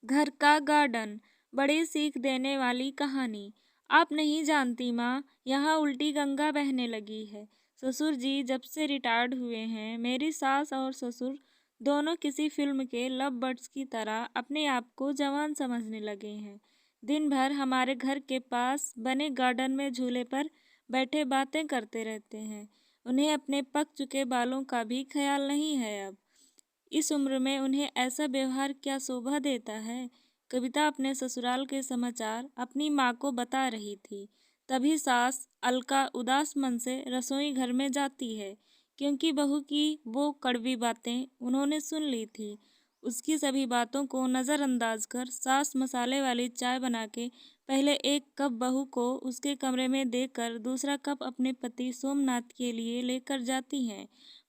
घर का गार्डन। बड़ी सीख देने वाली कहानी। आप नहीं जानती माँ, यहाँ उल्टी गंगा बहने लगी है। ससुर जी जब से रिटायर्ड हुए हैं, मेरी सास और ससुर दोनों किसी फिल्म के लव बर्ड्स की तरह अपने आप को जवान समझने लगे हैं। दिन भर हमारे घर के पास बने गार्डन में झूले पर बैठे बातें करते रहते हैं। उन्हें अपने पक चुके बालों का भी ख्याल नहीं है अब। इस उम्र में उन्हें ऐसा व्यवहार क्या शोभा देता है। कविता अपने ससुराल के समाचार अपनी माँ को बता रही थी। तभी सास अलका उदास मन से रसोई घर में जाती है, क्योंकि बहू की वो कड़वी बातें उन्होंने सुन ली थी। उसकी सभी बातों को नज़रअंदाज कर सास मसाले वाली चाय बना के पहले एक कप बहू को उसके कमरे में देकर दूसरा कप अपने पति सोमनाथ के लिए लेकर जाती हैं।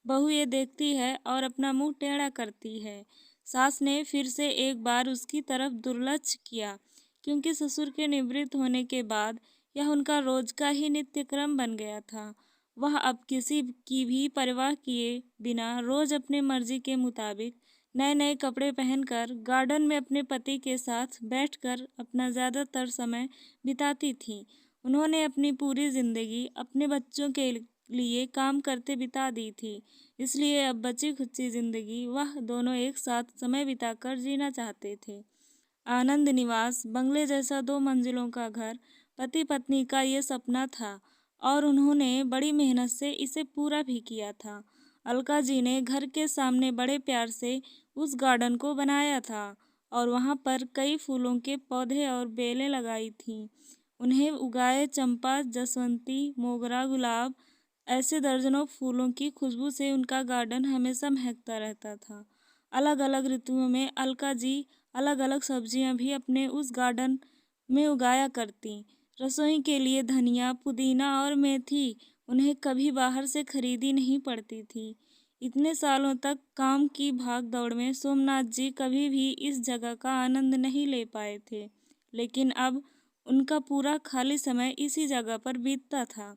बहू ये देखती है और अपना मुंह टेढ़ा करती है। सास ने फिर से एक बार उसकी तरफ दुर्लक्ष किया, क्योंकि ससुर के निवृत्त होने के बाद यह उनका रोज का ही नित्यक्रम बन गया था। वह अब किसी की भी परवाह किए बिना रोज अपने मर्जी के मुताबिक नए नए कपड़े पहनकर गार्डन में अपने पति के साथ बैठकर अपना ज़्यादातर समय बिताती थी। उन्होंने अपनी पूरी जिंदगी अपने बच्चों के लिए काम करते बिता दी थी, इसलिए अब बची खुची जिंदगी वह दोनों एक साथ समय बिताकर जीना चाहते थे। आनंद निवास बंगले जैसा 2 मंजिलों का घर पति पत्नी का ये सपना था, और उन्होंने बड़ी मेहनत से इसे पूरा भी किया था। अलका जी ने घर के सामने बड़े प्यार से उस गार्डन को बनाया था और वहाँ पर कई फूलों के पौधे और बेलें लगाई थीं। उन्हें उगाए चंपा, जसवंती, मोगरा, गुलाब, ऐसे दर्जनों फूलों की खुशबू से उनका गार्डन हमेशा महकता रहता था। अलग अलग ऋतुओं में अलका जी अलग अलग सब्जियां भी अपने उस गार्डन में उगाया करती। रसोई के लिए धनिया, पुदीना और मेथी उन्हें कभी बाहर से खरीदी नहीं पड़ती थी। इतने सालों तक काम की भाग दौड़ में सोमनाथ जी कभी भी इस जगह का आनंद नहीं ले पाए थे, लेकिन अब उनका पूरा खाली समय इसी जगह पर बीतता था।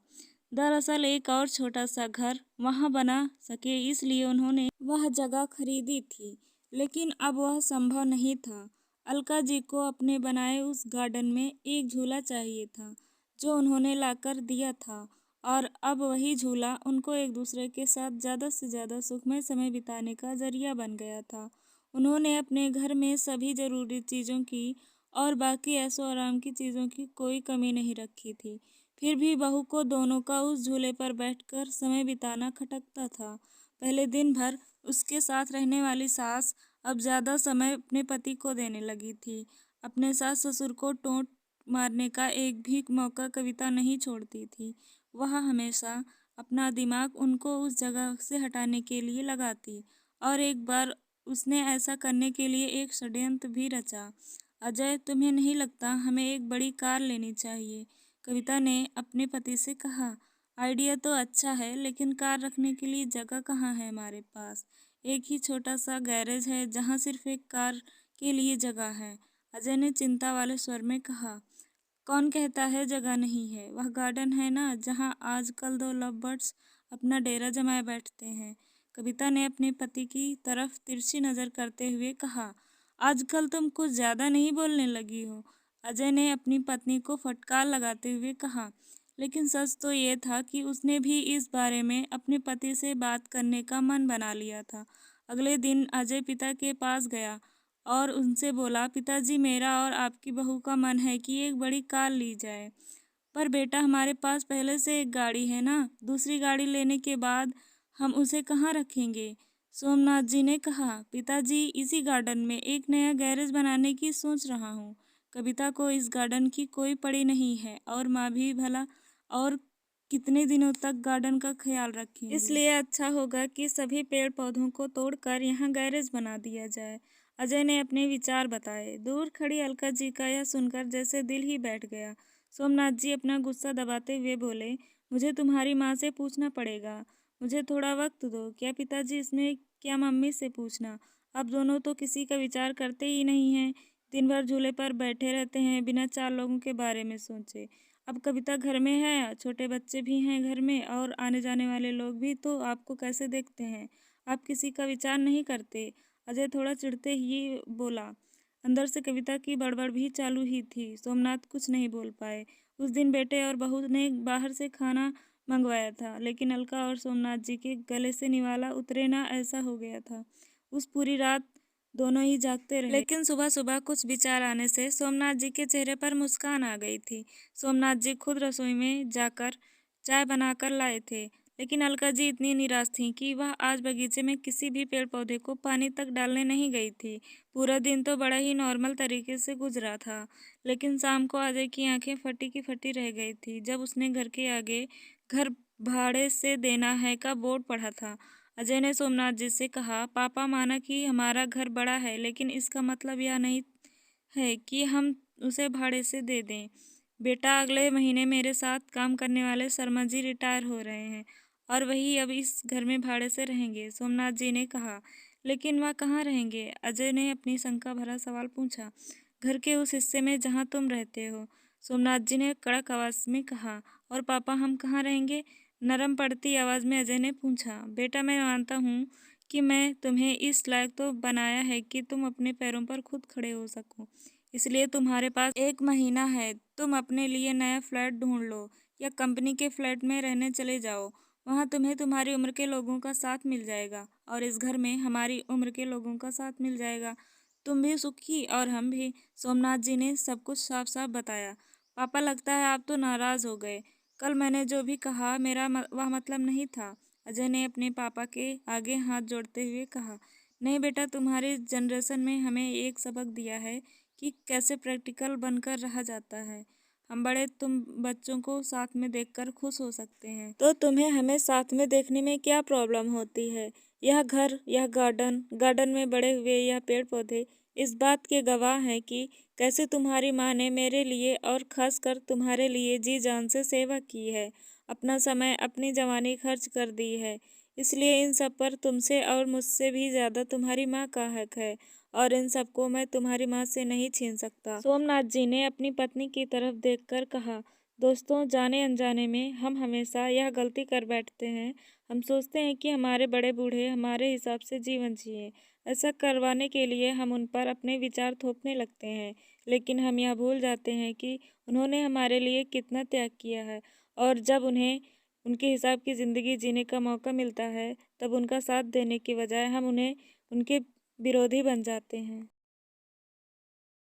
दरअसल एक और छोटा सा घर वहां बना सके इसलिए उन्होंने वह जगह खरीदी थी, लेकिन अब वह संभव नहीं था। अलका जी को अपने बनाए उस गार्डन में एक झूला चाहिए था, जो उन्होंने लाकर दिया था, और अब वही झूला उनको एक दूसरे के साथ ज़्यादा से ज़्यादा सुखमय समय बिताने का जरिया बन गया था। उन्होंने अपने घर में सभी ज़रूरी चीज़ों की और बाकी ऐशो आराम की चीज़ों की कोई कमी नहीं रखी थी। फिर भी बहू को दोनों का उस झूले पर बैठकर समय बिताना खटकता था। पहले दिन भर उसके साथ रहने वाली सास अब ज़्यादा समय अपने पति को देने लगी थी। अपने सास ससुर को टोंट मारने का एक भी मौका कविता नहीं छोड़ती थी। वह हमेशा अपना दिमाग उनको उस जगह से हटाने के लिए लगाती, और एक बार उसने ऐसा करने के लिए एक षड्यंत्र भी रचा। अजय, तुम्हें नहीं लगता हमें एक बड़ी कार लेनी चाहिए? कविता ने अपने पति से कहा। आइडिया तो अच्छा है, लेकिन कार रखने के लिए जगह कहाँ है हमारे पास? एक ही छोटा सा गैरेज है जहाँ सिर्फ एक कार के लिए जगह है। अजय ने चिंता वाले स्वर में कहा। कौन कहता है जगह नहीं है? वह गार्डन है ना जहाँ आजकल 2 लव बर्ड्स अपना डेरा जमाए बैठते हैं। कविता ने अपने पति की तरफ तिरछी नजर करते हुए कहा। आजकल तुम कुछ ज्यादा नहीं बोलने लगी हो? अजय ने अपनी पत्नी को फटकार लगाते हुए कहा। लेकिन सच तो ये था कि उसने भी इस बारे में अपने पति से बात करने का मन बना लिया था। अगले दिन अजय पिता के पास गया और उनसे बोला, पिताजी, मेरा और आपकी बहू का मन है कि एक बड़ी कार ली जाए। पर बेटा, हमारे पास पहले से एक गाड़ी है ना, दूसरी गाड़ी लेने के बाद हम उसे कहाँ रखेंगे? सोमनाथ जी ने कहा। पिताजी, इसी गार्डन में एक नया गैरेज बनाने की सोच रहा हूँ। कविता को इस गार्डन की कोई पड़ी नहीं है, और माँ भी भला और कितने दिनों तक गार्डन का ख्याल रखेंगी। इसलिए अच्छा होगा कि सभी पेड़ पौधों को तोड़कर यहाँ गैरेज बना दिया जाए। अजय ने अपने विचार बताए। दूर खड़ी अलका जी का यह सुनकर जैसे दिल ही बैठ गया। सोमनाथ जी अपना गुस्सा दबाते हुए बोले, मुझे तुम्हारी माँ से पूछना पड़ेगा। मुझे थोड़ा वक्त दो। क्या पिताजी, इसमें क्या मम्मी से पूछना? अब दोनों तो किसी का विचार करते ही नहीं हैं। दिन भर झूले पर बैठे रहते हैं बिना 4 लोगों के बारे में सोचे। अब कविता घर में है, छोटे बच्चे भी हैं घर में, और आने जाने वाले लोग भी तो आपको कैसे देखते हैं? आप किसी का विचार नहीं करते। अजय थोड़ा चिढ़ते ही बोला। अंदर से कविता की बड़बड़ भी चालू ही थी। सोमनाथ कुछ नहीं बोल पाए। उस दिन बेटे और बहू ने बाहर से खाना मंगवाया था, लेकिन अलका और सोमनाथ जी के गले से निवाला उतरे ना, ऐसा हो गया था। उस पूरी रात दोनों ही जागते रहे, लेकिन सुबह सुबह कुछ विचार आने से सोमनाथ जी के चेहरे पर मुस्कान आ गई थी। सोमनाथ जी खुद रसोई में जाकर चाय बनाकर लाए थे, लेकिन अलका जी इतनी निराश थी कि वह आज बगीचे में किसी भी पेड़ पौधे को पानी तक डालने नहीं गई थी। पूरा दिन तो बड़ा ही नॉर्मल तरीके से गुजरा था, लेकिन शाम को अजय की आंखें फटी की फटी रह गई थी जब उसने घर के आगे घर भाड़े से देना है का बोर्ड पढ़ा था। अजय ने सोमनाथ जी से कहा, पापा माना कि हमारा घर बड़ा है, लेकिन इसका मतलब यह नहीं है कि हम उसे भाड़े से दे दें। बेटा, अगले महीने मेरे साथ काम करने वाले शर्मा जी रिटायर हो रहे हैं और वही अब इस घर में भाड़े से रहेंगे, सोमनाथ जी ने कहा। लेकिन वह कहाँ रहेंगे? अजय ने अपनी शंका भरा सवाल पूछा। घर के उस हिस्से में जहाँ तुम रहते हो, सोमनाथ जी ने कड़क आवाज में कहा। और पापा, हम कहाँ रहेंगे? नरम पड़ती आवाज में अजय ने पूछा। बेटा, मैं मानता हूँ कि मैं तुम्हें इस लायक तो बनाया है कि तुम अपने पैरों पर खुद खड़े हो सको, इसलिए तुम्हारे पास 1 महीना है। तुम अपने लिए नया फ्लैट ढूंढ लो या कंपनी के फ्लैट में रहने चले जाओ। वहाँ तुम्हें तुम्हारी उम्र के लोगों का साथ मिल जाएगा और इस घर में हमारी उम्र के लोगों का साथ मिल जाएगा। तुम भी सुखी और हम भी। सोमनाथ जी ने सब कुछ साफ साफ बताया। पापा, लगता है आप तो नाराज हो गए। कल मैंने जो भी कहा मेरा वह मतलब नहीं था, अजय ने अपने पापा के आगे हाथ जोड़ते हुए कहा। नहीं बेटा, तुम्हारी जनरेशन में हमें एक सबक दिया है कि कैसे प्रैक्टिकल बनकर रहा जाता है। हम बड़े तुम बच्चों को साथ में देखकर खुश हो सकते हैं, तो तुम्हें हमें साथ में देखने में क्या प्रॉब्लम होती है? यह घर, यह गार्डन में बड़े हुए यह पेड़ पौधे इस बात के गवाह हैं कि कैसे तुम्हारी माँ ने मेरे लिए और खासकर तुम्हारे लिए जी जान से सेवा की है, अपना समय, अपनी जवानी खर्च कर दी है। इसलिए इन सब पर तुमसे और मुझसे भी ज्यादा तुम्हारी माँ का हक है और इन सबको मैं तुम्हारी माँ से नहीं छीन सकता। सोमनाथ जी ने अपनी पत्नी की तरफ देखकर कहा। दोस्तों, जाने अनजाने में हम हमेशा यह गलती कर बैठते हैं। हम सोचते हैं कि हमारे बड़े बूढ़े हमारे हिसाब से जीवन जिए। ऐसा करवाने के लिए हम उन पर अपने विचार थोपने लगते हैं, लेकिन हम यह भूल जाते हैं कि उन्होंने हमारे लिए कितना त्याग किया है और जब उन्हें उनके हिसाब की ज़िंदगी जीने का मौका मिलता है, तब उनका साथ देने के बजाय हम उनके विरोधी बन जाते हैं।